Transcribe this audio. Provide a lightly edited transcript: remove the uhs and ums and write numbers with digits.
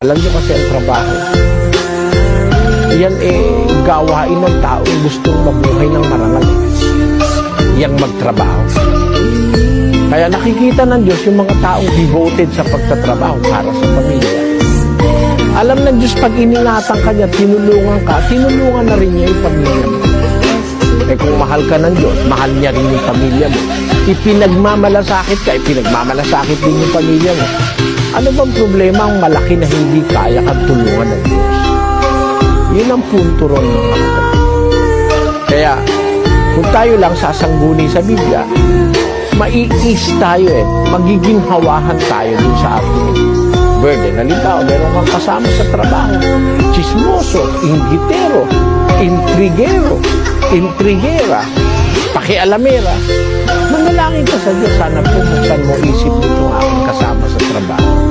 Alam niyo kasi ang trabaho, yan gawain ng taong gustong mabuhay ng marangal. Yang magtrabaho. Kaya nakikita ng Diyos yung mga taong devoted sa pagtatrabaho para sa pamilya. Alam ng Diyos pag iningatan ka niya, tinulungan na rin niya yung pamilya mo. Kung mahal ka ng Diyos, mahal niya rin yung pamilya mo. Ipinagmamalasakit ka, ipinagmamalasakit din yung pamilya mo. Ano bang problema ang malaki na hindi kaya kang tulungan ng Diyos? Yun ang punto ron ng mga kapatid. Kaya, kung tayo lang sasangguni sa Biblia, maiis tayo magiging hawahan tayo dun sa ating burden. Halimbawa, meron kang kasama sa trabaho, chismoso, inggitero, intrigera, pakialamera. Manalangin ka sa Diyos, sana po buksan mo isip nito aking kasama sa trabaho.